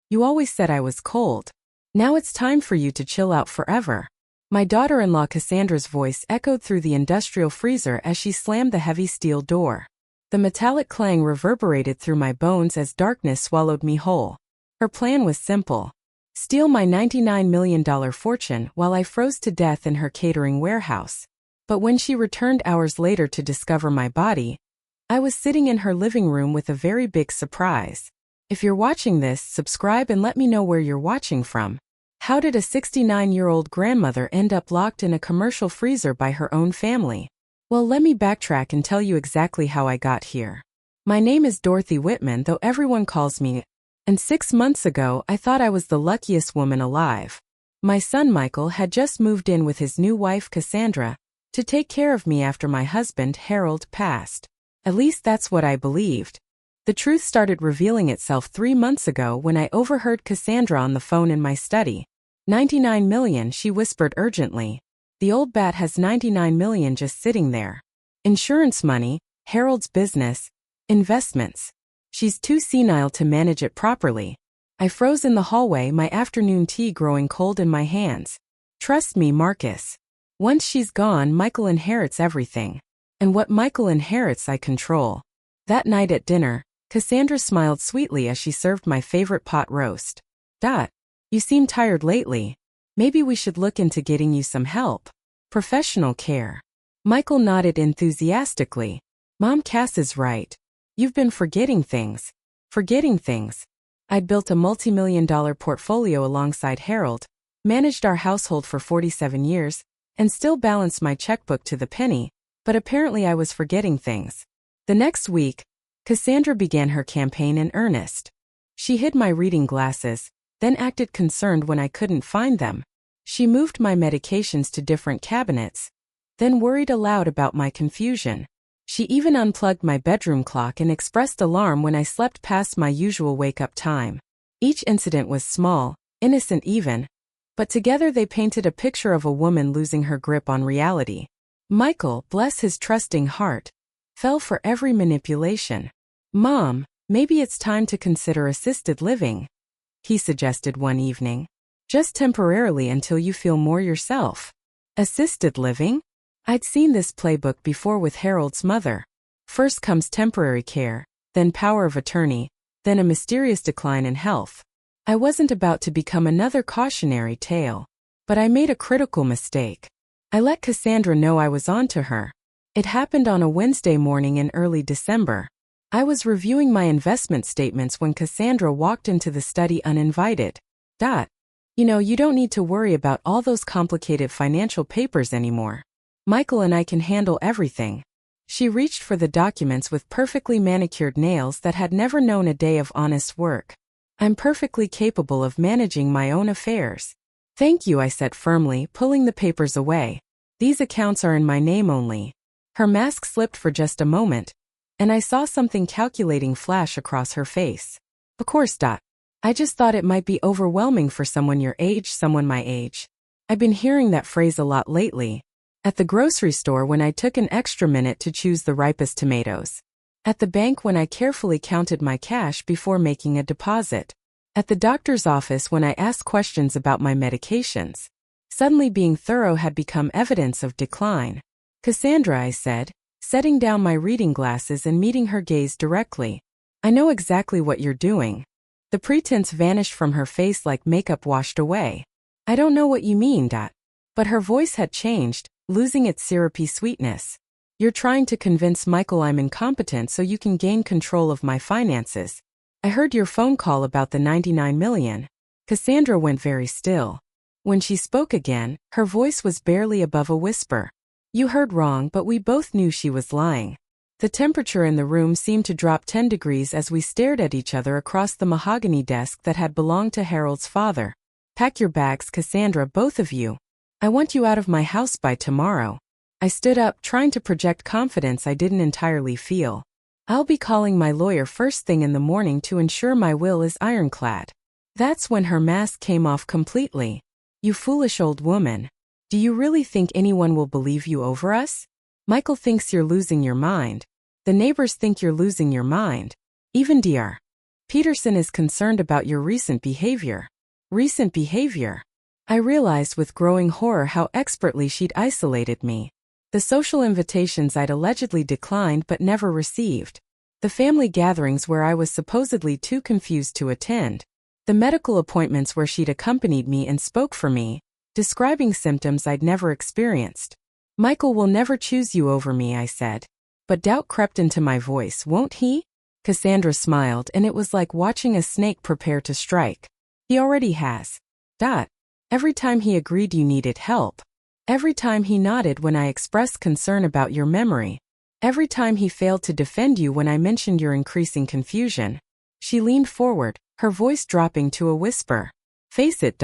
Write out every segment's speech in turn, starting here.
You always said I was cold. Now it's time for you to chill out forever. My daughter-in-law Cassandra's voice echoed through the industrial freezer as she slammed the heavy steel door. The metallic clang reverberated through my bones as darkness swallowed me whole. Her plan was simple. Steal my $99 million fortune while I froze to death in her catering warehouse. But when she returned hours later to discover my body, I was sitting in her living room with a very big surprise. If you're watching this, subscribe and let me know where you're watching from. How did a 69-year-old grandmother end up locked in a commercial freezer by her own family? Well, let me backtrack and tell you exactly how I got here. My name is Dorothy Whitman, though everyone calls me, and 6 months ago I thought I was the luckiest woman alive. My son Michael had just moved in with his new wife Cassandra to take care of me after my husband Harold passed. At least that's what I believed. The truth started revealing itself 3 months ago when I overheard Cassandra on the phone in my study. 99 million, she whispered urgently. The old bat has 99 million just sitting there. Insurance money, Harold's business, investments. She's too senile to manage it properly. I froze in the hallway, my afternoon tea growing cold in my hands. Trust me, Marcus. Once she's gone, Michael inherits everything. And what Michael inherits, I control. That night at dinner, Cassandra smiled sweetly as she served my favorite pot roast. You seem tired lately. Maybe we should look into getting you some help. Professional care. Michael nodded enthusiastically. Mom, Cass is right. You've been forgetting things. Forgetting things. I'd built a multi-million-dollar portfolio alongside Harold, managed our household for 47 years, and still balanced my checkbook to the penny, but apparently I was forgetting things. The next week, Cassandra began her campaign in earnest. She hid my reading glasses, then acted concerned when I couldn't find them. She moved my medications to different cabinets, then worried aloud about my confusion. She even unplugged my bedroom clock and expressed alarm when I slept past my usual wake-up time. Each incident was small, innocent even, but together they painted a picture of a woman losing her grip on reality. Michael, bless his trusting heart, fell for every manipulation. Mom, maybe it's time to consider assisted living, he suggested one evening. Just temporarily until you feel more yourself. Assisted living? I'd seen this playbook before with Harold's mother. First comes temporary care, then power of attorney, then a mysterious decline in health. I wasn't about to become another cautionary tale. But I made a critical mistake. I let Cassandra know I was on to her. It happened on a Wednesday morning in early December. I was reviewing my investment statements when Cassandra walked into the study uninvited. You don't need to worry about all those complicated financial papers anymore. Michael and I can handle everything. She reached for the documents with perfectly manicured nails that had never known a day of honest work. I'm perfectly capable of managing my own affairs. Thank you, I said firmly, pulling the papers away. These accounts are in my name only. Her mask slipped for just a moment, and I saw something calculating flash across her face. Of course, I just thought it might be overwhelming for someone your age, someone my age. I've been hearing that phrase a lot lately. At the grocery store when I took an extra minute to choose the ripest tomatoes. At the bank when I carefully counted my cash before making a deposit. At the doctor's office when I asked questions about my medications. Suddenly being thorough had become evidence of decline. Cassandra, I said, setting down my reading glasses and meeting her gaze directly. I know exactly what you're doing. The pretense vanished from her face like makeup washed away. I don't know what you mean, But her voice had changed, losing its syrupy sweetness. You're trying to convince Michael I'm incompetent so you can gain control of my finances. I heard your phone call about the 99 million. Cassandra went very still. When she spoke again, her voice was barely above a whisper. You heard wrong, but we both knew she was lying. The temperature in the room seemed to drop 10 degrees as we stared at each other across the mahogany desk that had belonged to Harold's father. Pack your bags, Cassandra, both of you. I want you out of my house by tomorrow. I stood up, trying to project confidence I didn't entirely feel. I'll be calling my lawyer first thing in the morning to ensure my will is ironclad. That's when her mask came off completely. You foolish old woman. Do you really think anyone will believe you over us? Michael thinks you're losing your mind. The neighbors think you're losing your mind. Even Dr. Peterson is concerned about your recent behavior. Recent behavior. I realized with growing horror how expertly she'd isolated me. The social invitations I'd allegedly declined but never received. The family gatherings where I was supposedly too confused to attend. The medical appointments where she'd accompanied me and spoke for me, describing symptoms I'd never experienced. Michael will never choose you over me, I said. But doubt crept into my voice, won't he? Cassandra smiled, and it was like watching a snake prepare to strike. He already has. Every time he agreed you needed help. Every time he nodded when I expressed concern about your memory. Every time he failed to defend you when I mentioned your increasing confusion. She leaned forward, her voice dropping to a whisper. Face it.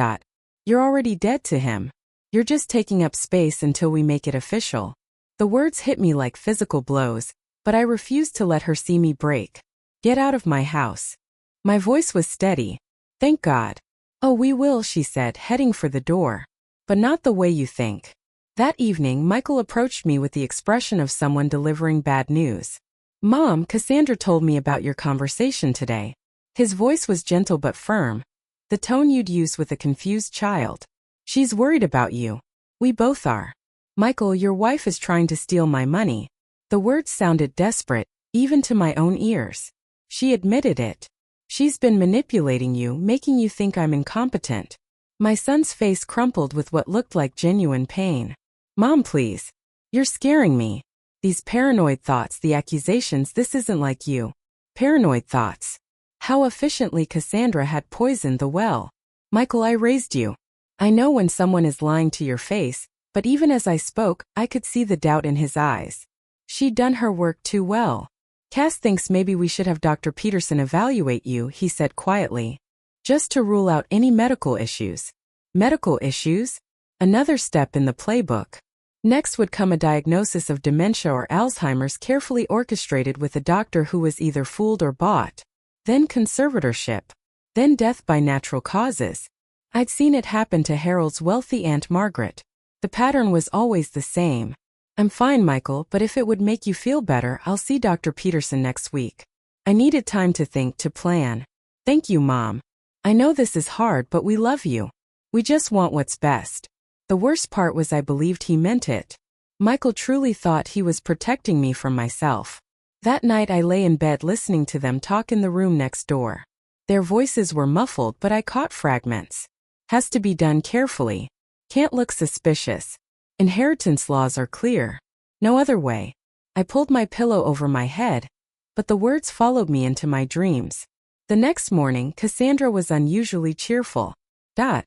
You're already dead to him. You're just taking up space until we make it official. The words hit me like physical blows, but I refused to let her see me break. Get out of my house. My voice was steady. Thank God. Oh, we will, she said, heading for the door. But not the way you think. That evening, Michael approached me with the expression of someone delivering bad news. Mom, Cassandra told me about your conversation today. His voice was gentle but firm. The tone you'd use with a confused child. She's worried about you. We both are. Michael, your wife is trying to steal my money. The words sounded desperate, even to my own ears. She admitted it. She's been manipulating you, making you think I'm incompetent. My son's face crumpled with what looked like genuine pain. Mom, please. You're scaring me. These paranoid thoughts, the accusations, this isn't like you. Paranoid thoughts. How efficiently Cassandra had poisoned the well. Michael, I raised you. I know when someone is lying to your face, but even as I spoke, I could see the doubt in his eyes. She'd done her work too well. Cass thinks maybe we should have Dr. Peterson evaluate you, he said quietly. Just to rule out any medical issues. Medical issues? Another step in the playbook. Next would come a diagnosis of dementia or Alzheimer's carefully orchestrated with a doctor who was either fooled or bought. Then conservatorship. Then death by natural causes. I'd seen it happen to Harold's wealthy Aunt Margaret. The pattern was always the same. I'm fine, Michael, but if it would make you feel better, I'll see Dr. Peterson next week. I needed time to think, to plan. Thank you, Mom. I know this is hard, but we love you. We just want what's best. The worst part was I believed he meant it. Michael truly thought he was protecting me from myself. That night I lay in bed listening to them talk in the room next door. Their voices were muffled, but I caught fragments. Has to be done carefully. Can't look suspicious. Inheritance laws are clear. No other way. I pulled my pillow over my head, but the words followed me into my dreams. The next morning, Cassandra was unusually cheerful. I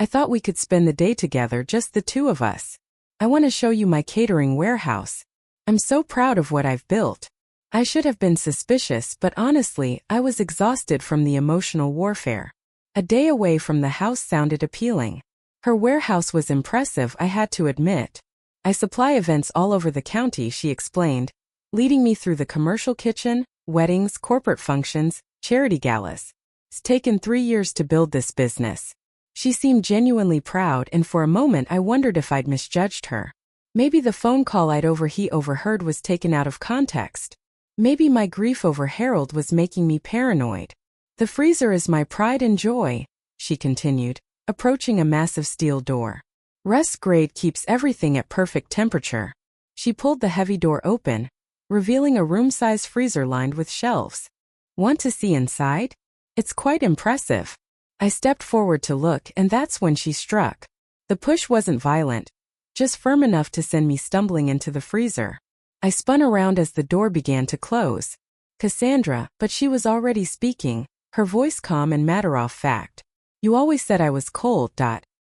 thought we could spend the day together, just the two of us. I want to show you my catering warehouse. I'm so proud of what I've built. I should have been suspicious, but honestly, I was exhausted from the emotional warfare. A day away from the house sounded appealing. Her warehouse was impressive, I had to admit. I supply events all over the county, she explained, leading me through the commercial kitchen, weddings, corporate functions, charity galas. It's taken 3 years to build this business. She seemed genuinely proud, and for a moment I wondered if I'd misjudged her. Maybe the phone call I'd overheard was taken out of context. Maybe my grief over Harold was making me paranoid. The freezer is my pride and joy, she continued, approaching a massive steel door. Rust grade keeps everything at perfect temperature. She pulled the heavy door open, revealing a room-size freezer lined with shelves. Want to see inside? It's quite impressive. I stepped forward to look, and that's when she struck. The push wasn't violent, just firm enough to send me stumbling into the freezer. I spun around as the door began to close. Cassandra, but she was already speaking, her voice calm and matter-of-fact. You always said I was cold.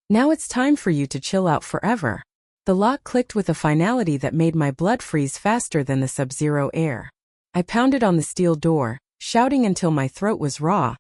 Now it's time for you to chill out forever. The lock clicked with a finality that made my blood freeze faster than the sub-zero air. I pounded on the steel door, shouting until my throat was raw.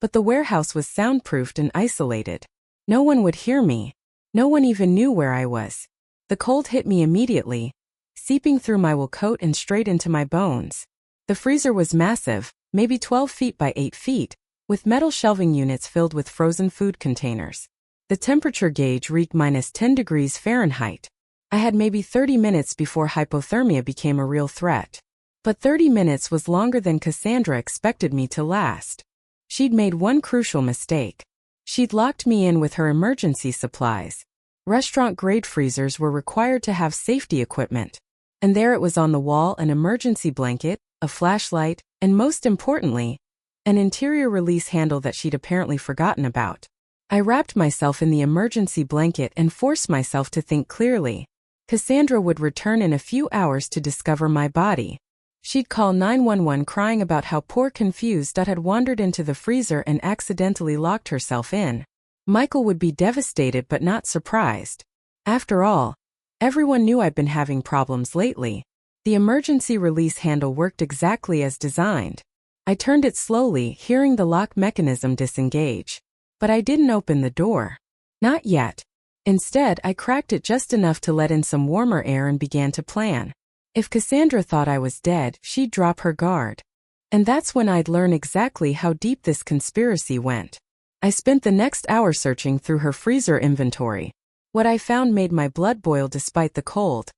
But the warehouse was soundproofed and isolated. No one would hear me. No one even knew where I was. The cold hit me immediately, seeping through my wool coat and straight into my bones. The freezer was massive, maybe 12 feet by 8 feet, with metal shelving units filled with frozen food containers. The temperature gauge read -10 degrees Fahrenheit. I had maybe 30 minutes before hypothermia became a real threat. But 30 minutes was longer than Cassandra expected me to last. She'd made one crucial mistake. She'd locked me in with her emergency supplies. Restaurant-grade freezers were required to have safety equipment. And there it was on the wall: an emergency blanket, a flashlight, and most importantly, an interior release handle that she'd apparently forgotten about. I wrapped myself in the emergency blanket and forced myself to think clearly. Cassandra would return in a few hours to discover my body. She'd call 911 crying about how poor confused had wandered into the freezer and accidentally locked herself in. Michael would be devastated but not surprised. After all, everyone knew I'd been having problems lately. The emergency release handle worked exactly as designed. I turned it slowly, hearing the lock mechanism disengage. But I didn't open the door. Not yet. Instead, I cracked it just enough to let in some warmer air and began to plan. If Cassandra thought I was dead, she'd drop her guard. And that's when I'd learn exactly how deep this conspiracy went. I spent the next hour searching through her freezer inventory. What I found made my blood boil despite the cold.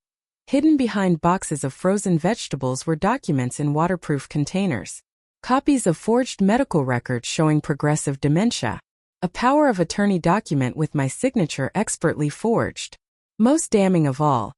Hidden behind boxes of frozen vegetables were documents in waterproof containers. Copies of forged medical records showing progressive dementia. A power of attorney document with my signature expertly forged. Most damning of all,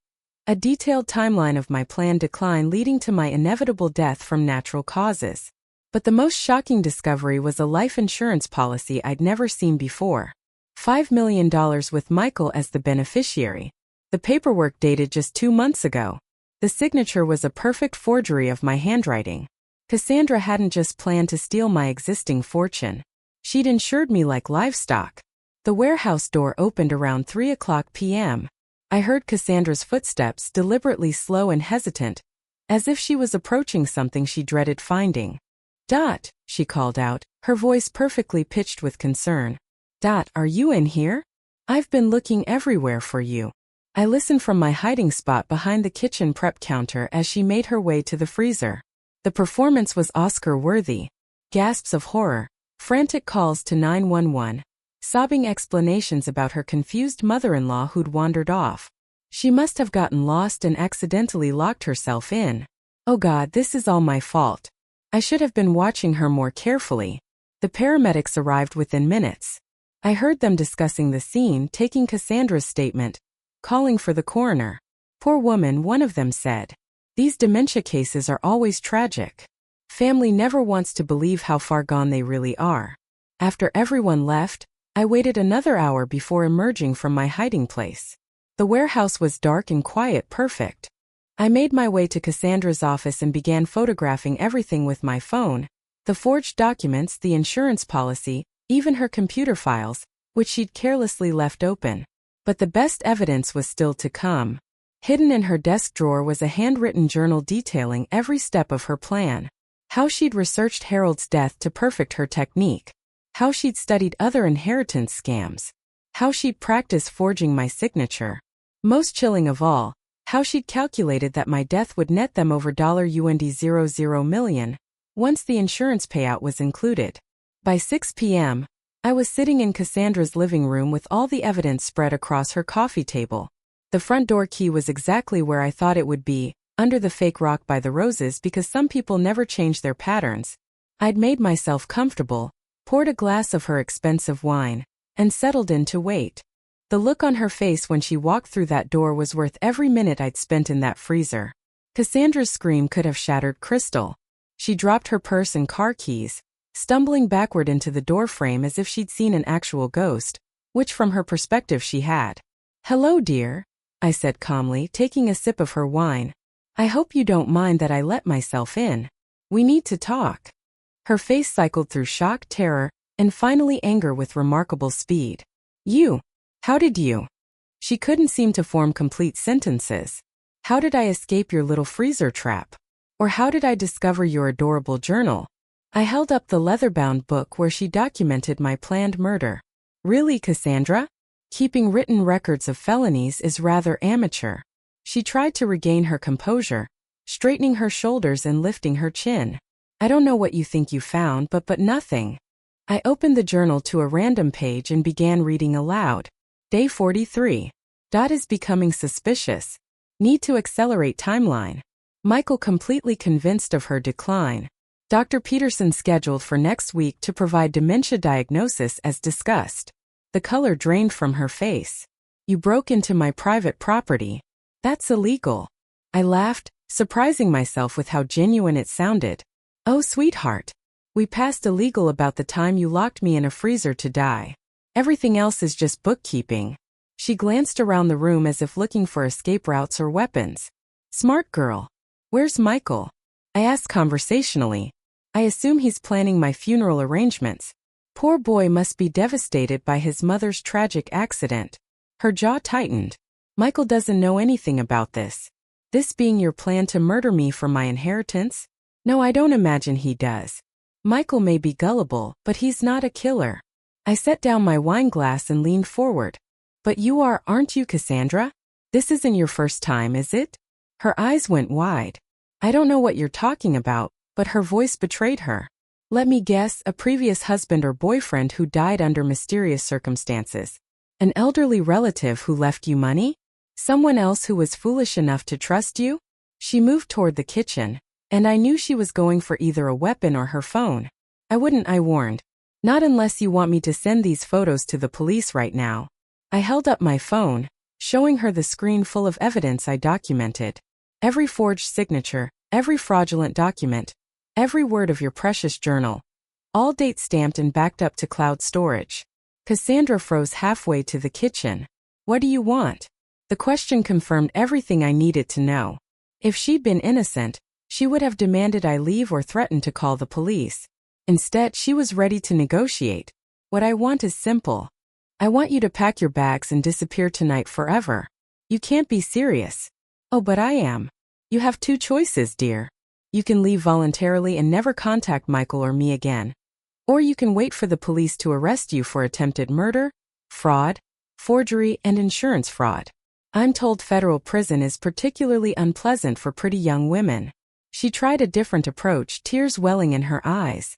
a detailed timeline of my planned decline leading to my inevitable death from natural causes. But the most shocking discovery was a life insurance policy I'd never seen before. $5 million with Michael as the beneficiary. The paperwork dated just 2 months ago. The signature was a perfect forgery of my handwriting. Cassandra hadn't just planned to steal my existing fortune. She'd insured me like livestock. The warehouse door opened around 3:00 p.m. I heard Cassandra's footsteps, deliberately slow and hesitant, as if she was approaching something she dreaded finding. "Dot," she called out, her voice perfectly pitched with concern. "Dot, are you in here? I've been looking everywhere for you." I listened from my hiding spot behind the kitchen prep counter as she made her way to the freezer. The performance was Oscar-worthy. Gasps of horror, frantic calls to 911, sobbing explanations about her confused mother-in-law who'd wandered off. She must have gotten lost and accidentally locked herself in. Oh God, this is all my fault. I should have been watching her more carefully. The paramedics arrived within minutes. I heard them discussing the scene, taking Cassandra's statement, calling for the coroner. "Poor woman," one of them said. "These dementia cases are always tragic. Family never wants to believe how far gone they really are." After everyone left, I waited another hour before emerging from my hiding place. The warehouse was dark and quiet, perfect. I made my way to Cassandra's office and began photographing everything with my phone. The forged documents, the insurance policy, even her computer files, which she'd carelessly left open. But the best evidence was still to come. Hidden in her desk drawer was a handwritten journal detailing every step of her plan. How she'd researched Harold's death to perfect her technique. How she'd studied other inheritance scams. How she'd practiced forging my signature. Most chilling of all, how she'd calculated that my death would net them over $00 million, once the insurance payout was included. By 6 p.m., I was sitting in Cassandra's living room with all the evidence spread across her coffee table. The front door key was exactly where I thought it would be, under the fake rock by the roses, because some people never change their patterns. I'd made myself comfortable, poured a glass of her expensive wine, and settled in to wait. The look on her face when she walked through that door was worth every minute I'd spent in that freezer. Cassandra's scream could have shattered crystal. She dropped her purse and car keys, stumbling backward into the doorframe as if she'd seen an actual ghost, which from her perspective she had. "Hello, dear," I said calmly, taking a sip of her wine. "I hope you don't mind that I let myself in. We need to talk." Her face cycled through shock, terror, and finally anger with remarkable speed. "You? How did you?" She couldn't seem to form complete sentences. "How did I escape your little freezer trap? Or how did I discover your adorable journal?" I held up the leather-bound book where she documented my planned murder. "Really, Cassandra? Keeping written records of felonies is rather amateur." She tried to regain her composure, straightening her shoulders and lifting her chin. "I don't know what you think you found, but nothing." I opened the journal to a random page and began reading aloud. Day 43. Dot is becoming suspicious. Need to accelerate timeline. Michael completely convinced of her decline. Dr. Peterson scheduled for next week to provide dementia diagnosis as discussed. The color drained from her face. You broke into my private property. That's illegal. I laughed, surprising myself with how genuine it sounded. Oh, sweetheart. We passed illegal about the time you locked me in a freezer to die. Everything else is just bookkeeping. She glanced around the room as if looking for escape routes or weapons. Smart girl. Where's Michael? I asked conversationally. I assume he's planning my funeral arrangements. Poor boy must be devastated by his mother's tragic accident. Her jaw tightened. Michael doesn't know anything about this. This being your plan to murder me for my inheritance? No, I don't imagine he does. Michael may be gullible, but he's not a killer. I set down my wine glass and leaned forward. But you aren't you, Cassandra? This isn't your first time, is it? Her eyes went wide. I don't know what you're talking about, but her voice betrayed her. Let me guess, a previous husband or boyfriend who died under mysterious circumstances. An elderly relative who left you money? Someone else who was foolish enough to trust you? She moved toward the kitchen, and I knew she was going for either a weapon or her phone. I warned. Not unless you want me to send these photos to the police right now. I held up my phone, showing her the screen full of evidence I documented. Every forged signature, every fraudulent document, every word of your precious journal. All date stamped and backed up to cloud storage. Cassandra froze halfway to the kitchen. What do you want? The question confirmed everything I needed to know. If she'd been innocent, she would have demanded I leave or threatened to call the police. Instead, she was ready to negotiate. What I want is simple. I want you to pack your bags and disappear tonight forever. You can't be serious. Oh, but I am. You have two choices, dear. You can leave voluntarily and never contact Michael or me again. Or you can wait for the police to arrest you for attempted murder, fraud, forgery, and insurance fraud. I'm told federal prison is particularly unpleasant for pretty young women. She tried a different approach, tears welling in her eyes.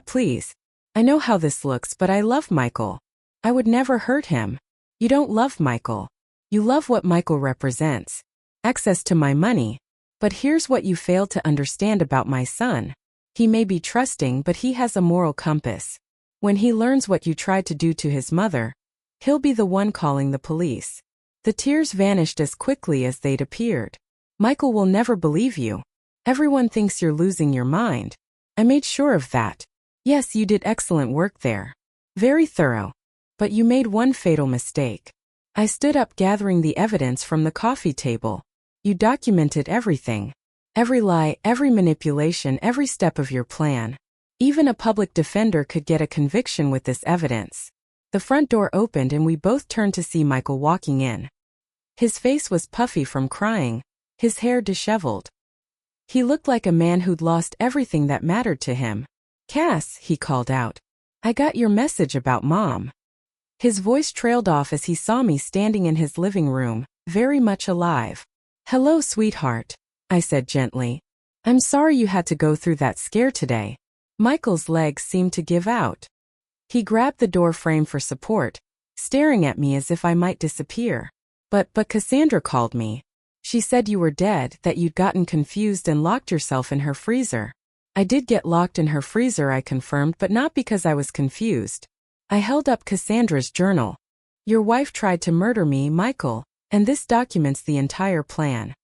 Please. I know how this looks, but I love Michael. I would never hurt him. You don't love Michael. You love what Michael represents. Access to my money. But here's what you fail to understand about my son. He may be trusting, but he has a moral compass. When he learns what you tried to do to his mother, he'll be the one calling the police. The tears vanished as quickly as they'd appeared. Michael will never believe you. Everyone thinks you're losing your mind. I made sure of that. Yes, you did excellent work there. Very thorough. But you made one fatal mistake. I stood up, gathering the evidence from the coffee table. You documented everything. Every lie, every manipulation, every step of your plan. Even a public defender could get a conviction with this evidence. The front door opened and we both turned to see Michael walking in. His face was puffy from crying, his hair disheveled. He looked like a man who'd lost everything that mattered to him. Cass, he called out. I got your message about Mom. His voice trailed off as he saw me standing in his living room, very much alive. Hello, sweetheart, I said gently. I'm sorry you had to go through that scare today. Michael's legs seemed to give out. He grabbed the door frame for support, staring at me as if I might disappear. But Cassandra called me. She said you were dead, that you'd gotten confused and locked yourself in her freezer. I did get locked in her freezer, I confirmed, but not because I was confused. I held up Cassandra's journal. Your wife tried to murder me, Michael, and this documents the entire plan.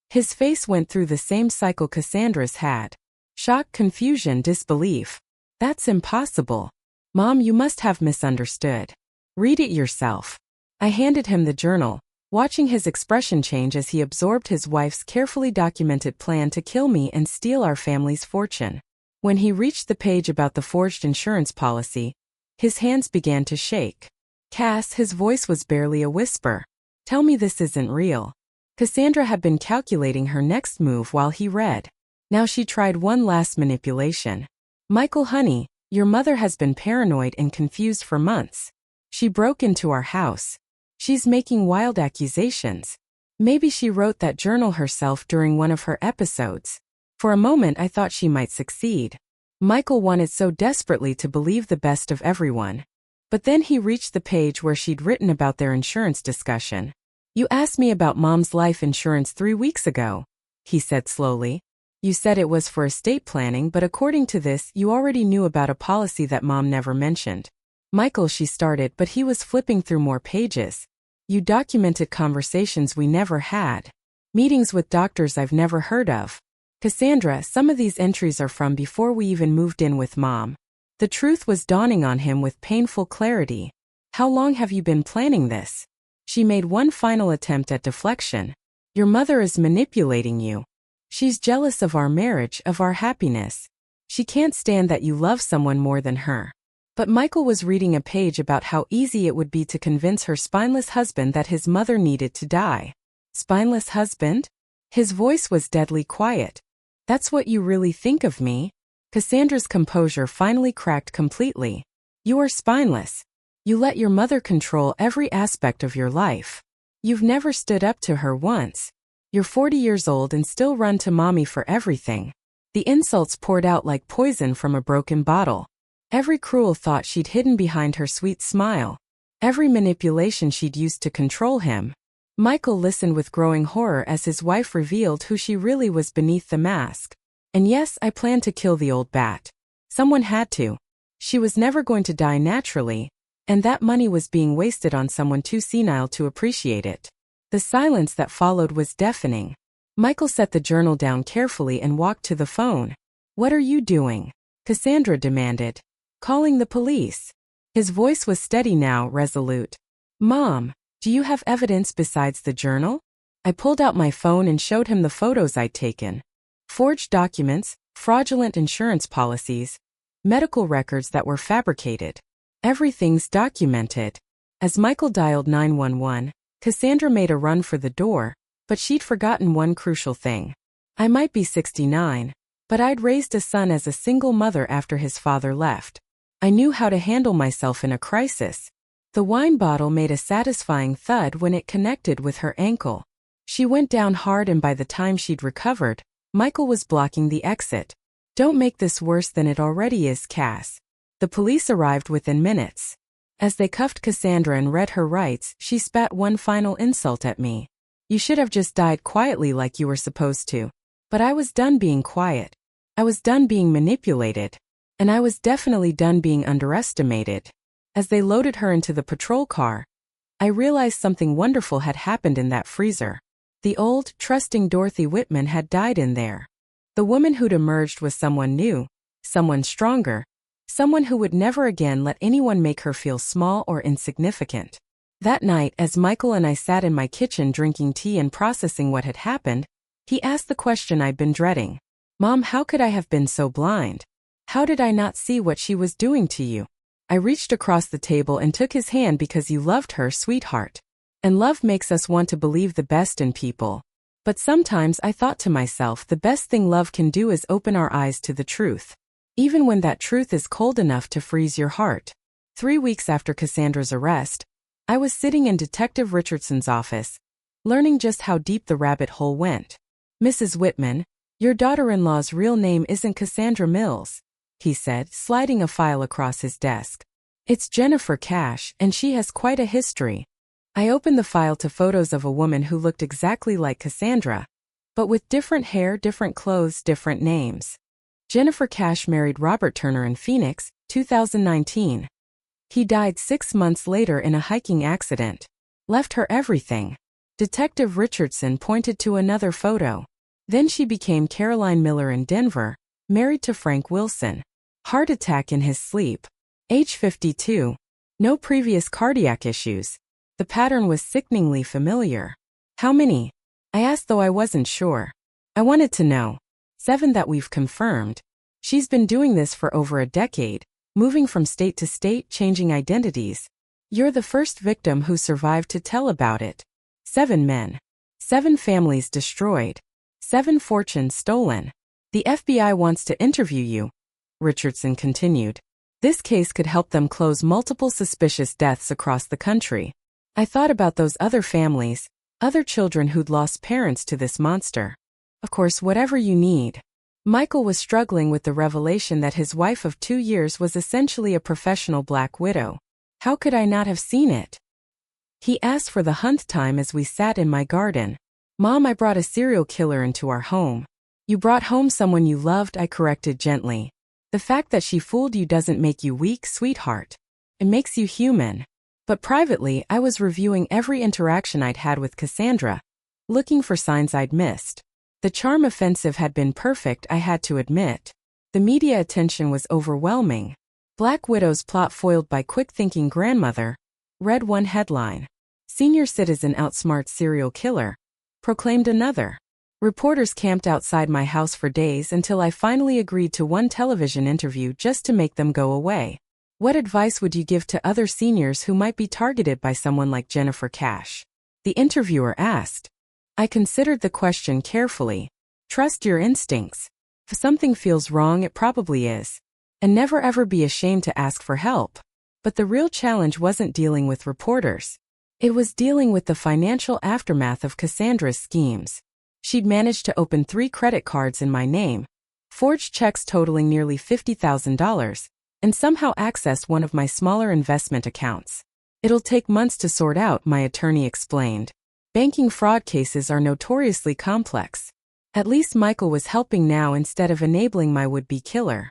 His face went through the same cycle Cassandra's had. Shock, confusion, disbelief. That's impossible. Mom, you must have misunderstood. Read it yourself. I handed him the journal, watching his expression change as he absorbed his wife's carefully documented plan to kill me and steal our family's fortune. When he reached the page about the forged insurance policy, his hands began to shake. Cass, his voice was barely a whisper. Tell me this isn't real. Cassandra had been calculating her next move while he read. Now she tried one last manipulation. Michael, honey, your mother has been paranoid and confused for months. She broke into our house. She's making wild accusations. Maybe she wrote that journal herself during one of her episodes. For a moment I thought she might succeed. Michael wanted so desperately to believe the best of everyone. But then he reached the page where she'd written about their insurance discussion. You asked me about Mom's life insurance 3 weeks ago, he said slowly. You said it was for estate planning, but according to this, you already knew about a policy that Mom never mentioned. Michael, she started, but he was flipping through more pages. You documented conversations we never had. Meetings with doctors I've never heard of. Cassandra, some of these entries are from before we even moved in with Mom. The truth was dawning on him with painful clarity. How long have you been planning this? She made one final attempt at deflection. Your mother is manipulating you. She's jealous of our marriage, of our happiness. She can't stand that you love someone more than her. But Michael was reading a page about how easy it would be to convince her spineless husband that his mother needed to die. Spineless husband? His voice was deadly quiet. That's what you really think of me? Cassandra's composure finally cracked completely. You are spineless. You let your mother control every aspect of your life. You've never stood up to her once. You're 40 years old and still run to Mommy for everything. The insults poured out like poison from a broken bottle. Every cruel thought she'd hidden behind her sweet smile. Every manipulation she'd used to control him. Michael listened with growing horror as his wife revealed who she really was beneath the mask. And yes, I planned to kill the old bat. Someone had to. She was never going to die naturally, and that money was being wasted on someone too senile to appreciate it. The silence that followed was deafening. Michael set the journal down carefully and walked to the phone. What are you doing? Cassandra demanded. Calling the police. His voice was steady now, resolute. Mom, do you have evidence besides the journal? I pulled out my phone and showed him the photos I'd taken. Forged documents, fraudulent insurance policies, medical records that were fabricated. Everything's documented. As Michael dialed 911, Cassandra made a run for the door, but she'd forgotten one crucial thing. I might be 69, but I'd raised a son as a single mother after his father left. I knew how to handle myself in a crisis. The wine bottle made a satisfying thud when it connected with her ankle. She went down hard, and by the time she'd recovered, Michael was blocking the exit. Don't make this worse than it already is, Cass. The police arrived within minutes. As they cuffed Cassandra and read her rights, she spat one final insult at me. You should have just died quietly like you were supposed to. But I was done being quiet. I was done being manipulated. And I was definitely done being underestimated. As they loaded her into the patrol car, I realized something wonderful had happened in that freezer. The old, trusting Dorothy Whitman had died in there. The woman who'd emerged was someone new, someone stronger, someone who would never again let anyone make her feel small or insignificant. That night, as Michael and I sat in my kitchen drinking tea and processing what had happened, he asked the question I'd been dreading. Mom, how could I have been so blind? How did I not see what she was doing to you? I reached across the table and took his hand. Because you loved her, sweetheart. And love makes us want to believe the best in people. But sometimes I thought to myself, the best thing love can do is open our eyes to the truth. Even when that truth is cold enough to freeze your heart. 3 weeks after Cassandra's arrest, I was sitting in Detective Richardson's office, learning just how deep the rabbit hole went. Mrs. Whitman, your daughter-in-law's real name isn't Cassandra Mills, he said, sliding a file across his desk. It's Jennifer Cash, and she has quite a history. I opened the file to photos of a woman who looked exactly like Cassandra, but with different hair, different clothes, different names. Jennifer Cash married Robert Turner in Phoenix, 2019. He died 6 months later in a hiking accident. Left her everything. Detective Richardson pointed to another photo. Then she became Caroline Miller in Denver, married to Frank Wilson. Heart attack in his sleep. Age 52. No previous cardiac issues. The pattern was sickeningly familiar. How many? I asked, though I wasn't sure. I wanted to know. 7 that we've confirmed. She's been doing this for over a decade, moving from state to state, changing identities. You're the first victim who survived to tell about it. 7 men. 7 families destroyed. 7 fortunes stolen. The FBI wants to interview you, Richardson continued. This case could help them close multiple suspicious deaths across the country. I thought about those other families, other children who'd lost parents to this monster. Of course, whatever you need. Michael was struggling with the revelation that his wife of 2 years was essentially a professional black widow. How could I not have seen it? He asked for the 100th time as we sat in my garden. Mom, I brought a serial killer into our home. You brought home someone you loved, I corrected gently. The fact that she fooled you doesn't make you weak, sweetheart. It makes you human. But privately, I was reviewing every interaction I'd had with Cassandra, looking for signs I'd missed. The charm offensive had been perfect, I had to admit. The media attention was overwhelming. Black Widow's plot foiled by quick-thinking grandmother, read one headline. Senior citizen outsmarts serial killer, proclaimed another. Reporters camped outside my house for days until I finally agreed to one television interview just to make them go away. What advice would you give to other seniors who might be targeted by someone like Jennifer Cash? The interviewer asked. I considered the question carefully. Trust your instincts. If something feels wrong, it probably is. And never ever be ashamed to ask for help. But the real challenge wasn't dealing with reporters. It was dealing with the financial aftermath of Cassandra's schemes. She'd managed to open 3 credit cards in my name, forged checks totaling nearly $50,000, and somehow accessed one of my smaller investment accounts. It'll take months to sort out, my attorney explained. Banking fraud cases are notoriously complex. At least Michael was helping now instead of enabling my would-be killer.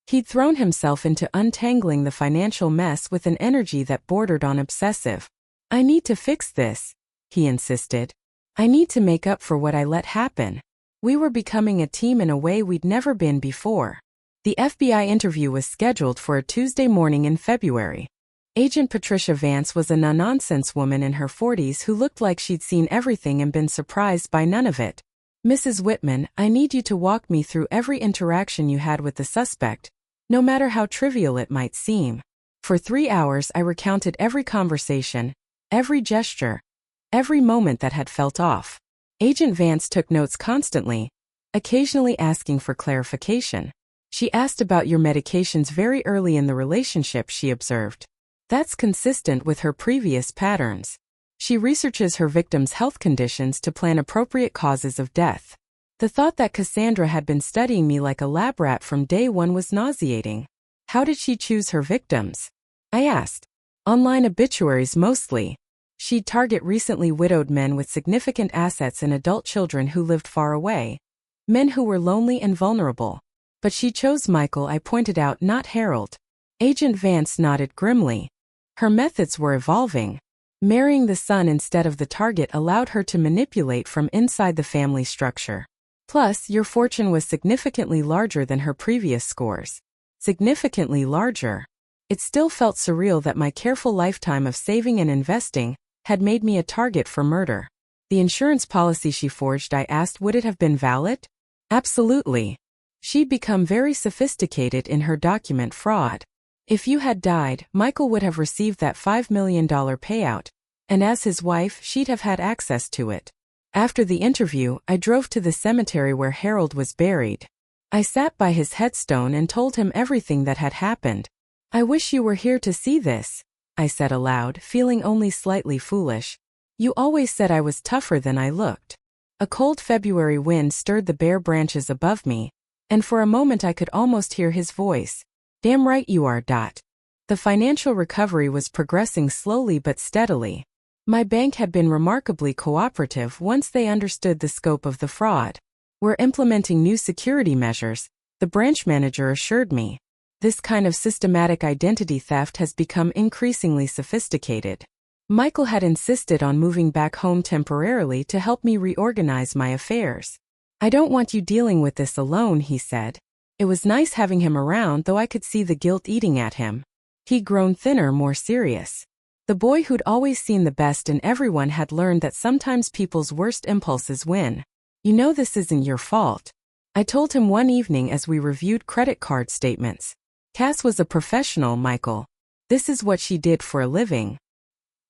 He'd thrown himself into untangling the financial mess with an energy that bordered on obsessive. I need to fix this, he insisted. I need to make up for what I let happen. We were becoming a team in a way we'd never been before. The FBI interview was scheduled for a Tuesday morning in February. Agent Patricia Vance was a no-nonsense woman in her 40s who looked like she'd seen everything and been surprised by none of it. Mrs. Whitman, I need you to walk me through every interaction you had with the suspect, no matter how trivial it might seem. For 3 hours I recounted every conversation, every gesture, every moment that had felt off. Agent Vance took notes constantly, occasionally asking for clarification. She asked about your medications very early in the relationship, she observed. That's consistent with her previous patterns. She researches her victims' health conditions to plan appropriate causes of death. The thought that Cassandra had been studying me like a lab rat from day one was nauseating. How did she choose her victims? I asked. Online obituaries mostly. She'd target recently widowed men with significant assets and adult children who lived far away. Men who were lonely and vulnerable. But she chose Michael, I pointed out, not Harold. Agent Vance nodded grimly. Her methods were evolving. Marrying the son instead of the target allowed her to manipulate from inside the family structure. Plus, your fortune was significantly larger than her previous scores. Significantly larger. It still felt surreal that my careful lifetime of saving and investing had made me a target for murder. The insurance policy she forged, I asked, would it have been valid? Absolutely. She'd become very sophisticated in her document fraud. If you had died, Michael would have received that $5 million payout, and as his wife, she'd have had access to it. After the interview, I drove to the cemetery where Harold was buried. I sat by his headstone and told him everything that had happened. I wish you were here to see this, I said aloud, feeling only slightly foolish. You always said I was tougher than I looked. A cold February wind stirred the bare branches above me, and for a moment I could almost hear his voice. Damn right you are. The financial recovery was progressing slowly but steadily. My bank had been remarkably cooperative once they understood the scope of the fraud. We're implementing new security measures, the branch manager assured me. This kind of systematic identity theft has become increasingly sophisticated. Michael had insisted on moving back home temporarily to help me reorganize my affairs. I don't want you dealing with this alone, he said. It was nice having him around, though I could see the guilt eating at him. He'd grown thinner, more serious. The boy who'd always seen the best in everyone had learned that sometimes people's worst impulses win. You know this isn't your fault. I told him one evening as we reviewed credit card statements. Cass was a professional, Michael. This is what she did for a living.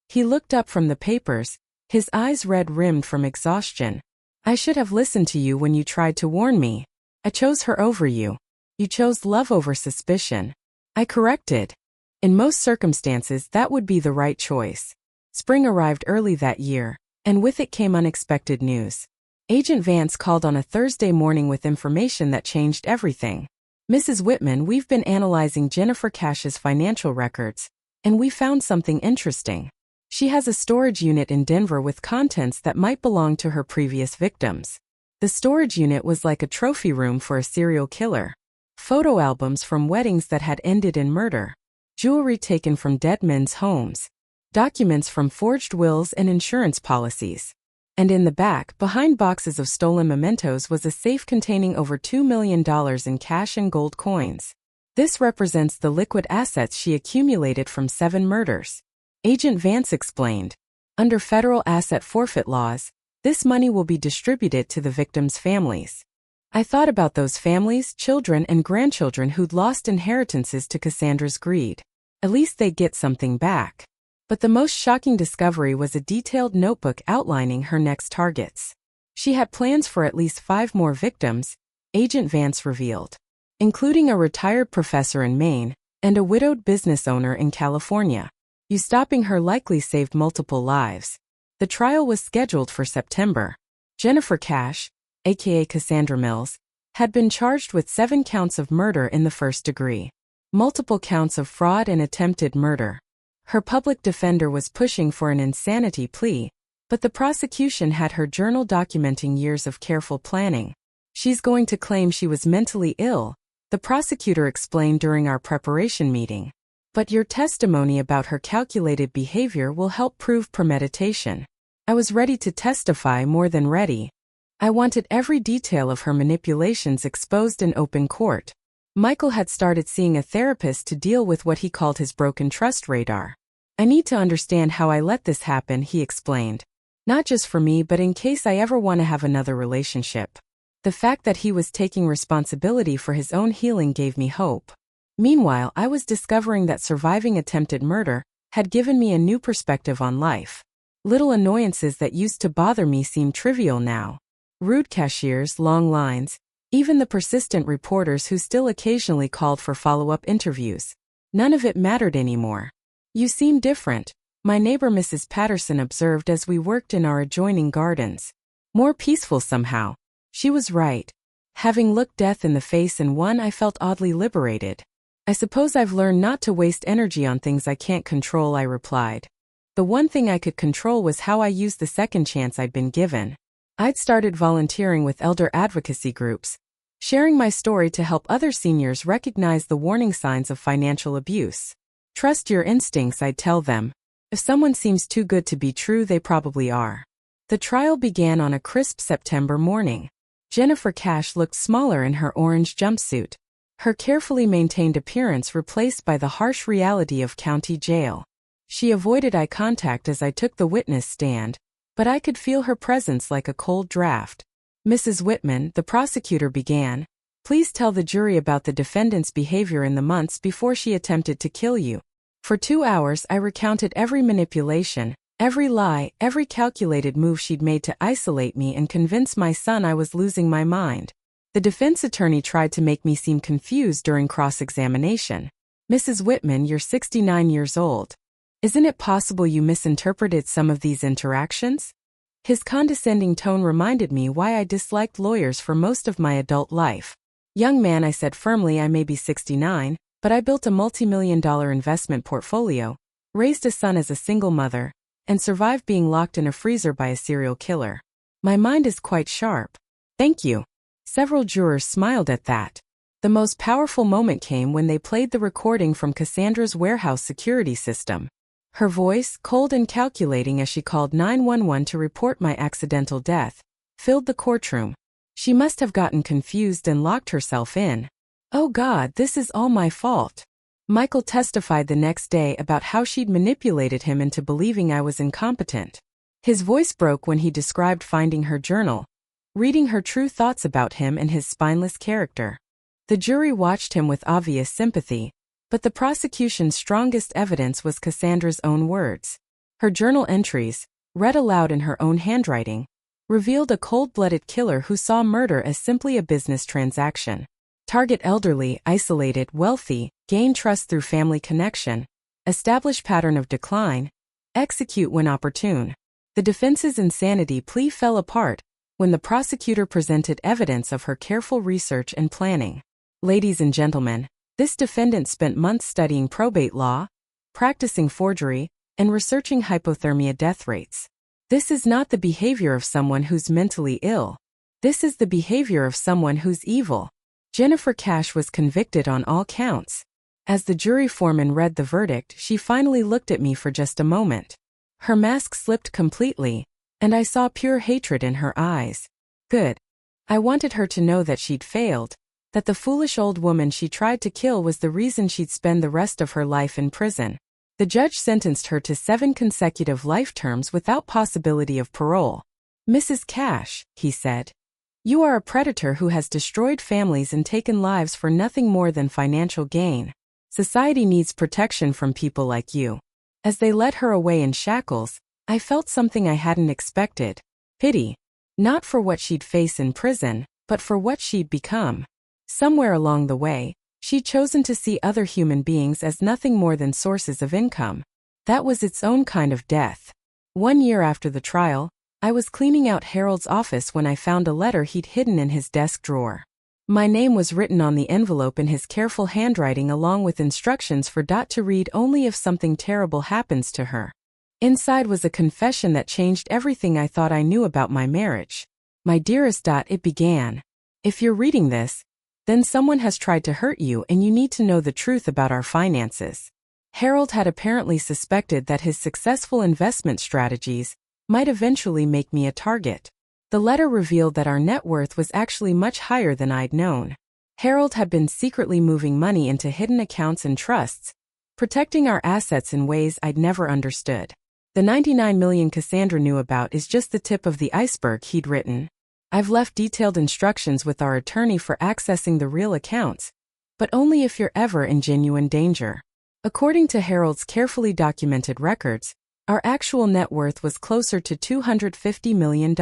He looked up from the papers, his eyes red-rimmed from exhaustion. I should have listened to you when you tried to warn me. I chose her over you. You chose love over suspicion. I corrected. In most circumstances, that would be the right choice. Spring arrived early that year, and with it came unexpected news. Agent Vance called on a Thursday morning with information that changed everything. Mrs. Whitman, we've been analyzing Jennifer Cash's financial records, and we found something interesting. She has a storage unit in Denver with contents that might belong to her previous victims. The The storage unit was like a trophy room for a serial killer. Photo albums from weddings that had ended in murder. Jewelry taken from dead men's homes. Documents from forged wills and insurance policies. And in the back, behind boxes of stolen mementos, was a safe containing over $2 million in cash and gold coins. This represents the liquid assets she accumulated from 7 murders. Agent Vance explained. Under federal asset forfeit laws, this money will be distributed to the victims' families. I thought about those families, children, and grandchildren who'd lost inheritances to Cassandra's greed. At least they'd get something back. But the most shocking discovery was a detailed notebook outlining her next targets. She had plans for at least 5 more victims, Agent Vance revealed, including a retired professor in Maine and a widowed business owner in California. You stopping her likely saved multiple lives. The trial was scheduled for September. Jennifer Cash, aka Cassandra Mills, had been charged with 7 counts of murder in the first degree, multiple counts of fraud and attempted murder. Her public defender was pushing for an insanity plea, but the prosecution had her journal documenting years of careful planning. She's going to claim she was mentally ill, the prosecutor explained during our preparation meeting. But your testimony about her calculated behavior will help prove premeditation. I was ready to testify, more than ready. I wanted every detail of her manipulations exposed in open court. Michael had started seeing a therapist to deal with what he called his broken trust radar. I need to understand how I let this happen, he explained. Not just for me, but in case I ever want to have another relationship. The fact that he was taking responsibility for his own healing gave me hope. Meanwhile, I was discovering that surviving attempted murder had given me a new perspective on life. Little annoyances that used to bother me seemed trivial now. Rude cashiers, long lines, even the persistent reporters who still occasionally called for follow-up interviews. None of it mattered anymore. You seem different, my neighbor Mrs. Patterson observed as we worked in our adjoining gardens. More peaceful somehow. She was right. Having looked death in the face in one, I felt oddly liberated. I suppose I've learned not to waste energy on things I can't control, I replied. The one thing I could control was how I used the second chance I'd been given. I'd started volunteering with elder advocacy groups, sharing my story to help other seniors recognize the warning signs of financial abuse. Trust your instincts, I'd tell them. If someone seems too good to be true, they probably are. The trial began on a crisp September morning. Jennifer Cash looked smaller in her orange jumpsuit, her carefully maintained appearance replaced by the harsh reality of county jail. She avoided eye contact as I took the witness stand, but I could feel her presence like a cold draft. Mrs. Whitman, the prosecutor began, please tell the jury about the defendant's behavior in the months before she attempted to kill you. For 2 hours I recounted every manipulation, every lie, every calculated move she'd made to isolate me and convince my son I was losing my mind. The defense attorney tried to make me seem confused during cross-examination. Mrs. Whitman, you're 69 years old. Isn't it possible you misinterpreted some of these interactions? His condescending tone reminded me why I disliked lawyers for most of my adult life. Young man, I said firmly, I may be 69, but I built a multi-million-dollar investment portfolio, raised a son as a single mother, and survived being locked in a freezer by a serial killer. My mind is quite sharp. Thank you. Several jurors smiled at that. The most powerful moment came when they played the recording from Cassandra's warehouse security system. Her voice, cold and calculating as she called 911 to report my accidental death, filled the courtroom. She must have gotten confused and locked herself in. Oh God, this is all my fault. Michael testified the next day about how she'd manipulated him into believing I was incompetent. His voice broke when he described finding her journal, reading her true thoughts about him and his spineless character. The jury watched him with obvious sympathy, but the prosecution's strongest evidence was Cassandra's own words. Her journal entries, read aloud in her own handwriting, revealed a cold-blooded killer who saw murder as simply a business transaction. Target elderly, isolated, wealthy, gain trust through family connection, establish pattern of decline, execute when opportune. The defense's insanity plea fell apart when the prosecutor presented evidence of her careful research and planning. Ladies and gentlemen, this defendant spent months studying probate law, practicing forgery, and researching hypothermia death rates. This is not the behavior of someone who's mentally ill. This is the behavior of someone who's evil. Jennifer Cash was convicted on all counts. As the jury foreman read the verdict, she finally looked at me for just a moment. Her mask slipped completely, and I saw pure hatred in her eyes. Good. I wanted her to know that she'd failed, that the foolish old woman she tried to kill was the reason she'd spend the rest of her life in prison. The judge sentenced her to 7 consecutive life terms without possibility of parole. "Mrs. Cash," he said, "you are a predator who has destroyed families and taken lives for nothing more than financial gain. Society needs protection from people like you." As they led her away in shackles, I felt something I hadn't expected. Pity. Not for what she'd face in prison, but for what she'd become. Somewhere along the way, she'd chosen to see other human beings as nothing more than sources of income. That was its own kind of death. 1 year after the trial, I was cleaning out Harold's office when I found a letter he'd hidden in his desk drawer. My name was written on the envelope in his careful handwriting along with instructions for Dot to read only if something terrible happens to her. Inside was a confession that changed everything I thought I knew about my marriage. "My dearest Dot," it began. "If you're reading this, then someone has tried to hurt you and you need to know the truth about our finances." Harold had apparently suspected that his successful investment strategies might eventually make me a target. The letter revealed that our net worth was actually much higher than I'd known. Harold had been secretly moving money into hidden accounts and trusts, protecting our assets in ways I'd never understood. "The 99 million Cassandra knew about is just the tip of the iceberg," he'd written. "I've left detailed instructions with our attorney for accessing the real accounts, but only if you're ever in genuine danger." According to Harold's carefully documented records, our actual net worth was closer to $250 million.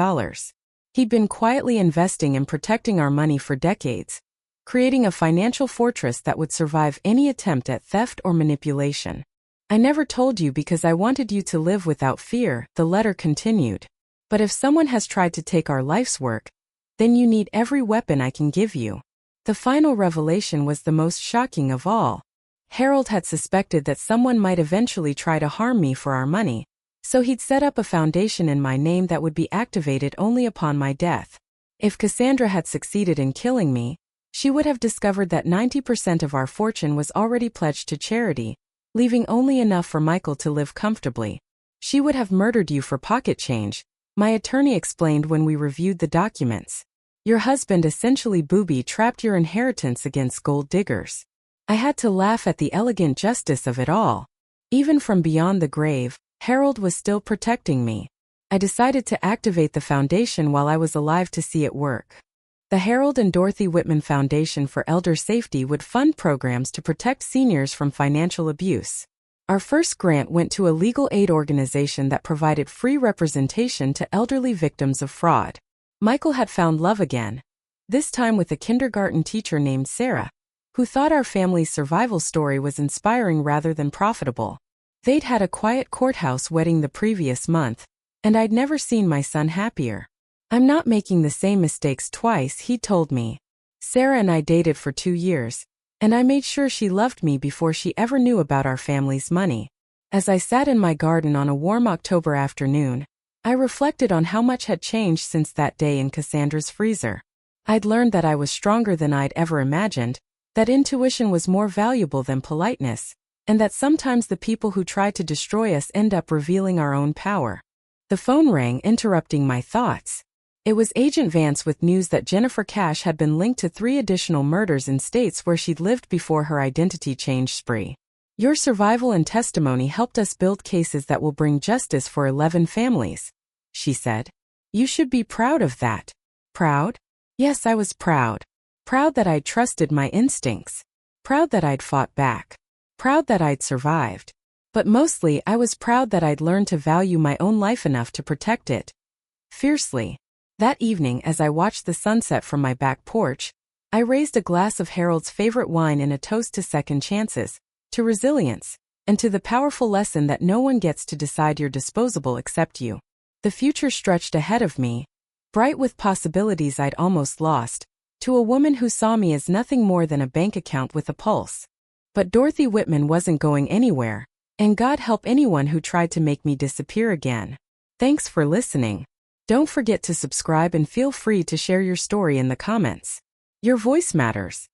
He'd been quietly investing and protecting our money for decades, creating a financial fortress that would survive any attempt at theft or manipulation. "I never told you because I wanted you to live without fear," the letter continued. "But if someone has tried to take our life's work, then you need every weapon I can give you." The final revelation was the most shocking of all. Harold had suspected that someone might eventually try to harm me for our money, so he'd set up a foundation in my name that would be activated only upon my death. If Cassandra had succeeded in killing me, she would have discovered that 90% of our fortune was already pledged to charity, leaving only enough for Michael to live comfortably. "She would have murdered you for pocket change," my attorney explained when we reviewed the documents. "Your husband essentially booby-trapped your inheritance against gold diggers." I had to laugh at the elegant justice of it all. Even from beyond the grave, Harold was still protecting me. I decided to activate the foundation while I was alive to see it work. The Harold and Dorothy Whitman Foundation for Elder Safety would fund programs to protect seniors from financial abuse. Our first grant went to a legal aid organization that provided free representation to elderly victims of fraud. Michael had found love again, this time with a kindergarten teacher named Sarah, who thought our family's survival story was inspiring rather than profitable. They'd had a quiet courthouse wedding the previous month, and I'd never seen my son happier. "I'm not making the same mistakes twice," he told me. "Sarah and I dated for 2 years, and I made sure she loved me before she ever knew about our family's money." As I sat in my garden on a warm October afternoon, I reflected on how much had changed since that day in Cassandra's freezer. I'd learned that I was stronger than I'd ever imagined, that intuition was more valuable than politeness, and that sometimes the people who try to destroy us end up revealing our own power. The phone rang, interrupting my thoughts. It was Agent Vance with news that Jennifer Cash had been linked to 3 additional murders in states where she'd lived before her identity change spree. "Your survival and testimony helped us build cases that will bring justice for 11 families," she said. "You should be proud of that." Proud? Yes, I was proud. Proud that I'd trusted my instincts. Proud that I'd fought back. Proud that I'd survived. But mostly, I was proud that I'd learned to value my own life enough to protect it fiercely. That evening, as I watched the sunset from my back porch, I raised a glass of Harold's favorite wine in a toast to second chances, to resilience, and to the powerful lesson that no one gets to decide you're disposable except you. The future stretched ahead of me, bright with possibilities I'd almost lost, to a woman who saw me as nothing more than a bank account with a pulse. But Dorothy Whitman wasn't going anywhere, and God help anyone who tried to make me disappear again. Thanks for listening. Don't forget to subscribe and feel free to share your story in the comments. Your voice matters.